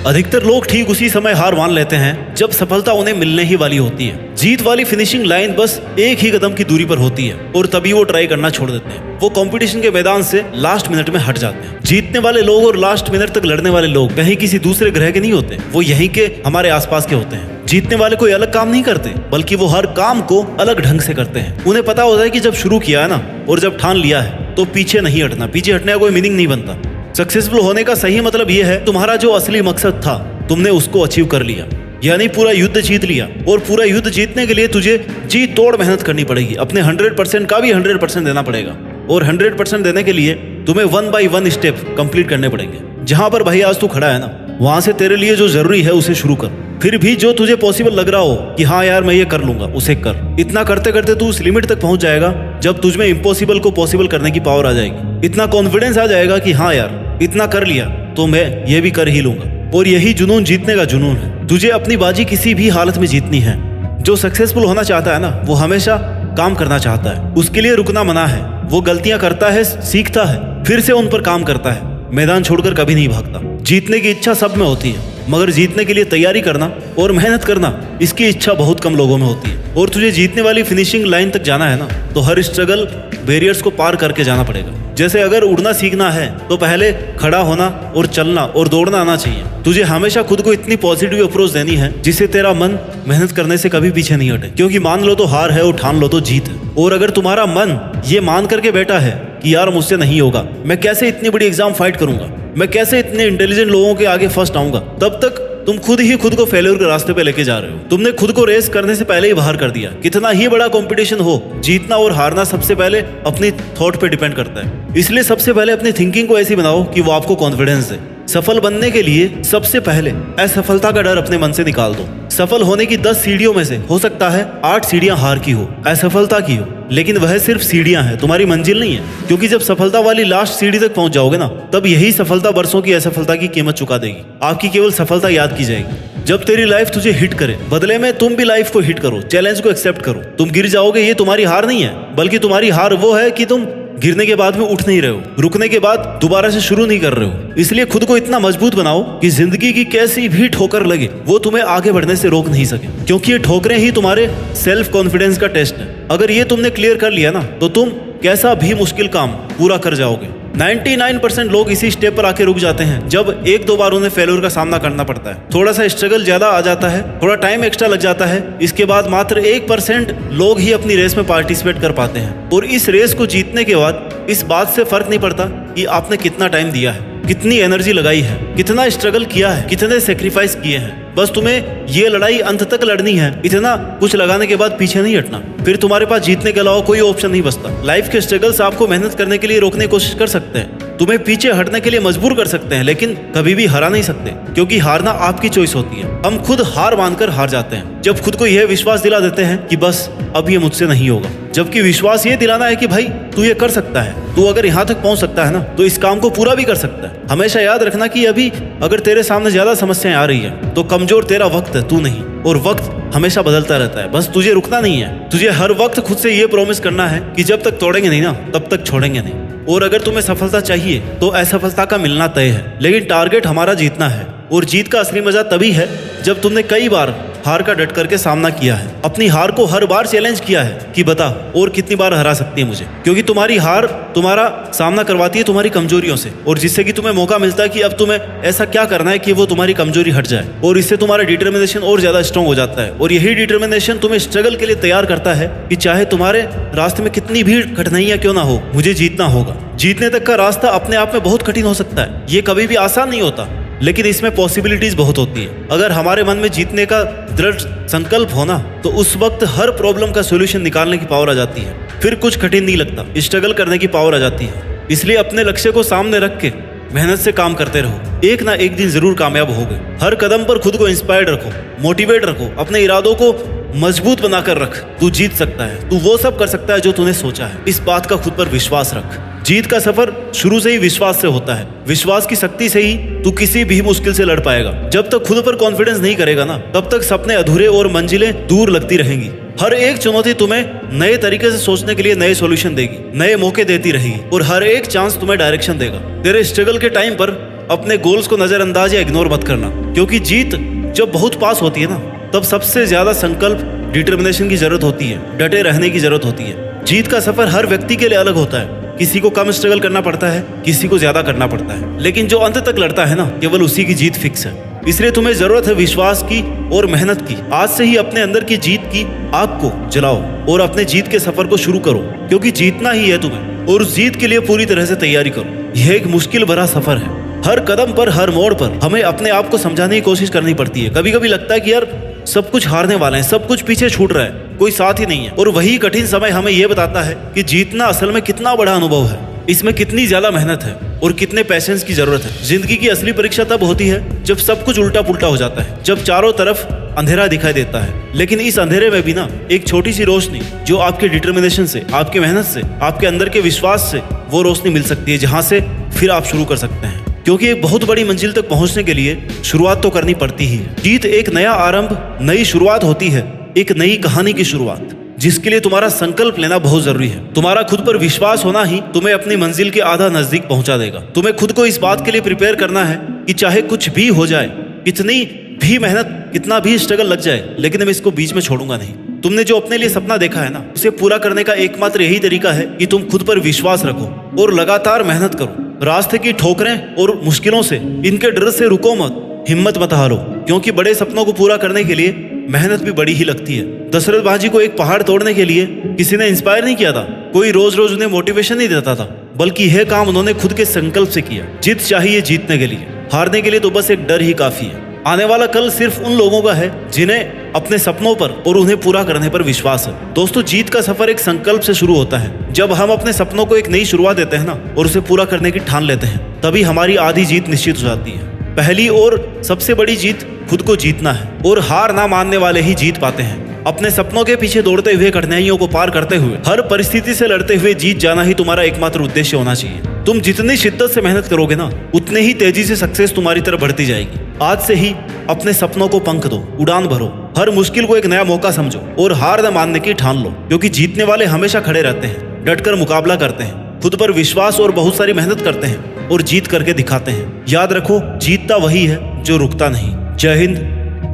अधिकतर लोग ठीक उसी समय हार मान लेते हैं जब सफलता उन्हें मिलने ही वाली होती है। जीत वाली फिनिशिंग लाइन बस एक ही कदम की दूरी पर होती है और तभी वो ट्राई करना छोड़ देते हैं। वो कंपटीशन के मैदान से लास्ट मिनट में हट जाते हैं। जीतने वाले लोग और लास्ट मिनट तक लड़ने वाले लोग कहीं किसी दूसरे ग्रह के नहीं होते, वो यहीं के हमारे आसपास के होते हैं। जीतने वाले कोई अलग काम नहीं करते, बल्कि वो हर काम को अलग ढंग से करते हैं। उन्हें पता होता है कि जब शुरू किया है ना और जब ठान लिया है तो पीछे नहीं हटना। पीछे हटने का कोई मीनिंग नहीं बनता। सक्सेसफुल होने का सही मतलब ये है तुम्हारा जो असली मकसद था तुमने उसको अचीव कर लिया, यानी पूरा युद्ध जीत लिया। और पूरा युद्ध जीतने के लिए तुझे जी तोड़ मेहनत करनी पड़ेगी। अपने 100% का भी 100% देना पड़ेगा और 100% देने के लिए तुम्हें 1 by 1 स्टेप कंप्लीट करने पड़ेंगे। जहां पर भाई आज तू खड़ा है ना, वहां से तेरे लिए जो जरूरी है उसे शुरू कर। फिर भी जो तुझे पॉसिबल लग रहा हो कि हाँ यार मैं ये कर लूंगा, उसे कर। इतना करते करते तू उस लिमिट तक पहुंच जाएगा जब तुझमें इम्पॉसिबल को पॉसिबल करने की पावर आ जाएगी। इतना कॉन्फिडेंस आ जाएगा कि हाँ यार इतना कर लिया तो मैं ये भी कर ही लूंगा। और यही जुनून जीतने का जुनून है। तुझे अपनी बाजी किसी भी हालत में जीतनी है। जो सक्सेसफुल होना चाहता है ना, वो हमेशा काम करना चाहता है। उसके लिए रुकना मना है। वो गलतियां करता है, सीखता है, फिर से उन पर काम करता है। मैदान छोड़कर कभी नहीं भागता। जीतने की इच्छा सब में होती है, मगर जीतने के लिए तैयारी करना और मेहनत करना, इसकी इच्छा बहुत कम लोगों में होती है। और तुझे जीतने वाली फिनिशिंग लाइन तक जाना है ना, तो हर स्ट्रगल बैरियर्स को पार करके जाना पड़ेगा। जैसे अगर उड़ना सीखना है तो पहले खड़ा होना और चलना और दौड़ना आना चाहिए। तुझे हमेशा खुद को इतनी पॉजिटिव अप्रोच देनी है जिससे तेरा मन मेहनत करने से कभी पीछे नहीं हटे। क्योंकि मान लो तो हार है और ठान लो तो जीत है। और अगर तुम्हारा मन ये मान करके बैठा है कि यार मुझसे नहीं होगा, मैं कैसे इतनी बड़ी एग्जाम फाइट करूंगा, मैं कैसे इतने इंटेलिजेंट लोगों के आगे फर्स्ट आऊंगा, तब तक तुम खुद ही खुद को फेल्योर के रास्ते पे लेके जा रहे हो। तुमने खुद को रेस करने से पहले ही बाहर कर दिया। कितना ही बड़ा कंपटीशन हो, जीतना और हारना सबसे पहले अपनी थॉट पे डिपेंड करता है। इसलिए सबसे पहले अपनी थिंकिंग को ऐसी बनाओ कि वो आपको कॉन्फिडेंस दे। सफल बनने के लिए सबसे पहले असफलता का डर अपने मन से निकाल दो। सफल होने की 10 सीढ़ियों में से हो सकता है 8 सीढ़ियां हार की हो, असफलता की हो, लेकिन वह सिर्फ सीढ़ियां हैं, तुम्हारी मंजिल नहीं है। क्योंकि जब सफलता वाली लास्ट सीढ़ी तक पहुंच जाओगे ना, तब यही सफलता बरसों की असफलता की कीमत चुका देगी। आपकी केवल सफलता याद की जाएगी जब तेरी लाइफ तुझे हिट करे। बदले में तुम भी लाइफ को हिट करो, चैलेंज को एक्सेप्ट करो। तुम गिर जाओगे, ये तुम्हारी हार नहीं है, बल्कि तुम्हारी हार वो है कि तुम गिरने के बाद में उठ नहीं रहे हो, रुकने के बाद दोबारा से शुरू नहीं कर रहे हो। इसलिए खुद को इतना मजबूत बनाओ कि जिंदगी की कैसी भी ठोकर लगे वो तुम्हें आगे बढ़ने से रोक नहीं सके। क्योंकि ये ठोकरें ही तुम्हारे सेल्फ कॉन्फिडेंस का टेस्ट है। अगर ये तुमने क्लियर कर लिया ना, तो तुम कैसा भी मुश्किल काम पूरा कर जाओगे। 99% लोग इसी स्टेप पर आके रुक जाते हैं जब 1-2 बार उन्हें फेल्योर का सामना करना पड़ता है। थोड़ा सा स्ट्रगल ज्यादा आ जाता है, थोड़ा टाइम एक्स्ट्रा लग जाता है। इसके बाद मात्र 1% लोग ही अपनी रेस में पार्टिसिपेट कर पाते हैं। और इस रेस को जीतने के बाद इस बात से फर्क नहीं पड़ता कि आपने कितना टाइम दिया है, कितनी एनर्जी लगाई है, कितना स्ट्रगल किया है, कितने सेक्रीफाइस किए हैं। बस तुम्हें ये लड़ाई अंत तक लड़नी है। इतना कुछ लगाने के बाद पीछे नहीं हटना। फिर तुम्हारे पास जीतने के अलावा कोई ऑप्शन नहीं बचता। लाइफ के स्ट्रगल्स आपको मेहनत करने के लिए रोकने की कोशिश कर सकते हैं, तुम्हें पीछे हटने के लिए मजबूर कर सकते हैं, लेकिन कभी भी हरा नहीं सकते। क्योंकि हारना आपकी चॉइस होती है। हम खुद हार मानकर हार जाते हैं जब खुद को यह विश्वास दिला देते हैं कि बस अब ये मुझसे नहीं होगा। जबकि विश्वास ये दिलाना है कि भाई तू ये कर सकता है, तू अगर यहाँ तक पहुंच सकता है ना, तो इस काम को पूरा भी कर सकता है। हमेशा याद रखना कि अभी अगर तेरे सामने ज्यादा समस्याएं आ रही है तो कमजोर तेरा वक्त है, तू नहीं। और वक्त हमेशा बदलता रहता है, बस तुझे रुकना नहीं है। तुझे हर वक्त खुद से ये प्रॉमिस करना है कि जब तक तोड़ेंगे नहीं ना, तब तक छोड़ेंगे नहीं। और अगर तुम्हें सफलता चाहिए तो असफलता का मिलना तय है, लेकिन टारगेट हमारा जीतना है। और जीत का असली मजा तभी है जब तुमने कई बार हार का डट करके सामना किया है, अपनी हार को हर बार चैलेंज किया है कि बता और कितनी बार हरा सकती है मुझे। क्योंकि तुम्हारी हार तुम्हारा सामना करवाती है तुम्हारी कमजोरियों से, और जिससे कि तुम्हें मौका मिलता है कि अब तुम्हें ऐसा क्या करना है कि वो तुम्हारी कमजोरी हट जाए। और इससे तुम्हारा डिटर्मिनेशन और ज्यादा स्ट्रांग हो जाता है। और यही डिटर्मिनेशन तुम्हें स्ट्रगल के लिए तैयार करता है कि चाहे तुम्हारे रास्ते में कितनी भी कठिनाइयां क्यों ना हो, मुझे जीतना होगा। जीतने तक का रास्ता अपने आप में बहुत कठिन हो सकता है, ये कभी भी आसान नहीं होता, लेकिन इसमें पॉसिबिलिटीज बहुत होती है। अगर हमारे मन में जीतने का दृढ़ संकल्प होना, तो उस वक्त हर प्रॉब्लम का सॉल्यूशन निकालने की पावर आ जाती है। फिर कुछ कठिन नहीं लगता, स्ट्रगल करने की पावर आ जाती है। इसलिए अपने लक्ष्य को सामने रख के मेहनत से काम करते रहो, एक ना एक दिन जरूर कामयाब होगे। हर कदम पर खुद को इंस्पायर्ड रखो, मोटिवेट रखो, अपने इरादों को मजबूत बनाकर रख। तू जीत सकता है, तू वो सब कर सकता है जो तूने सोचा है। इस बात का खुद पर विश्वास रख। जीत का सफर शुरू से ही विश्वास से होता है। विश्वास की शक्ति से ही तू किसी भी मुश्किल से लड़ पाएगा। जब तक खुद पर कॉन्फिडेंस नहीं करेगा ना, तब तक सपने अधूरे और मंजिलें दूर लगती रहेंगी। हर एक चुनौती तुम्हें नए तरीके से सोचने के लिए नए सॉल्यूशन देगी, नए मौके देती रहेगी, और हर एक चांस तुम्हें डायरेक्शन देगा। तेरे स्ट्रगल के टाइम पर अपने गोल्स को नजरअंदाज या इग्नोर मत करना। क्योंकि जीत जब बहुत पास होती है ना, तब सबसे ज्यादा संकल्प, डिटर्मिनेशन की जरूरत होती है, डटे रहने की जरूरत होती है। जीत का सफर हर व्यक्ति के लिए अलग होता है। किसी को कम स्ट्रगल करना पड़ता है, किसी को ज्यादा करना पड़ता है, लेकिन जो अंत तक लड़ता है ना, केवल उसी की जीत फिक्स है। इसलिए तुम्हें जरूरत है विश्वास की और मेहनत की। आज से ही अपने अंदर की जीत की आग को जलाओ और अपने जीत के सफर को शुरू करो, क्योंकि जीतना ही है तुम्हें, और उस जीत के लिए पूरी तरह से तैयारी करो। यह एक मुश्किल भरा सफर है। हर कदम पर, हर मोड़ पर हमें अपने आप को समझाने की कोशिश करनी पड़ती है। कभी कभी लगता है कि यार सब कुछ हारने वाले हैं, सब कुछ पीछे छूट रहा है, कोई साथ ही नहीं है। और वही कठिन समय हमें यह बताता है कि जीतना असल में कितना बड़ा अनुभव है, इसमें कितनी ज्यादा मेहनत है और कितने पेशेंस की जरूरत है। जिंदगी की असली परीक्षा तब होती है जब सब कुछ उल्टा पुल्टा हो जाता है, जब चारों तरफ अंधेरा दिखाई देता है, लेकिन इस अंधेरे में भी ना एक छोटी सी रोशनी, जो आपके डिटर्मिनेशन से, आपके मेहनत से, आपके अंदर के विश्वास से, वो रोशनी मिल सकती है, जहां से फिर आप शुरू कर सकते हैं। क्योंकि एक बहुत बड़ी मंजिल तक पहुंचने के लिए शुरुआत तो करनी पड़ती ही है। जीत एक नया आरंभ, नई शुरुआत होती है, एक नई कहानी की शुरुआत, जिसके लिए तुम्हारा संकल्प लेना बहुत जरूरी है। तुम्हारा खुद पर विश्वास होना ही तुम्हें अपनी मंजिल के आधा नजदीक पहुंचा देगा। तुम्हें खुद को इस बात के लिए प्रिपेयर करना है कि चाहे कुछ भी हो जाए, कितनी भी मेहनत, कितना भी स्ट्रगल लग जाए, लेकिन मैं इसको बीच में छोड़ूंगा नहीं। तुमने जो अपने लिए सपना देखा है ना, उसे पूरा करने का एकमात्र यही तरीका है कि तुम खुद पर विश्वास रखो और लगातार मेहनत करो। रास्ते की ठोकरें और मुश्किलों से, इनके डर से रुको मत, हिम्मत मत हारो, क्योंकि बड़े सपनों को पूरा करने के लिए मेहनत भी बड़ी ही लगती है। दशरथ बाजी को एक पहाड़ तोड़ने के लिए किसी ने इंस्पायर नहीं किया था, कोई रोज रोज उन्हें मोटिवेशन नहीं देता था, बल्कि यह काम उन्होंने खुद के संकल्प से किया। जीत चाहिए जीतने के लिए, हारने के लिए तो बस एक डर ही काफी है। आने वाला कल सिर्फ उन लोगों का है जिन्हें अपने सपनों पर और उन्हें पूरा करने पर विश्वास है। दोस्तों, जीत का सफर एक संकल्प से शुरू होता है। जब हम अपने सपनों को एक नई शुरुआत देते हैं ना, और उसे पूरा करने की ठान लेते हैं, तभी हमारी आधी जीत निश्चित हो जाती है। पहली और सबसे बड़ी जीत खुद को जीतना है, और हार ना मानने वाले ही जीत पाते हैं। अपने सपनों के पीछे दौड़ते हुए, कठिनाइयों को पार करते हुए, हर परिस्थिति से लड़ते हुए जीत जाना ही तुम्हारा एकमात्र उद्देश्य होना चाहिए। तुम जितनी शिद्दत से मेहनत करोगे ना, उतने ही तेजी से सक्सेस तुम्हारी तरफ बढ़ती जाएगी। आज से ही अपने सपनों को पंख दो, उड़ान भरो, हर मुश्किल को एक नया मौका समझो और हार न मानने की ठान लो, क्योंकि जीतने वाले हमेशा खड़े रहते हैं, डटकर मुकाबला करते हैं, खुद पर विश्वास और बहुत सारी मेहनत करते हैं और जीत करके दिखाते हैं। याद रखो, जीतता वही है जो रुकता नहीं। जय हिंद,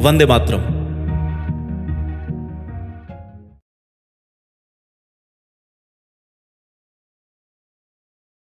वंदे मातरम।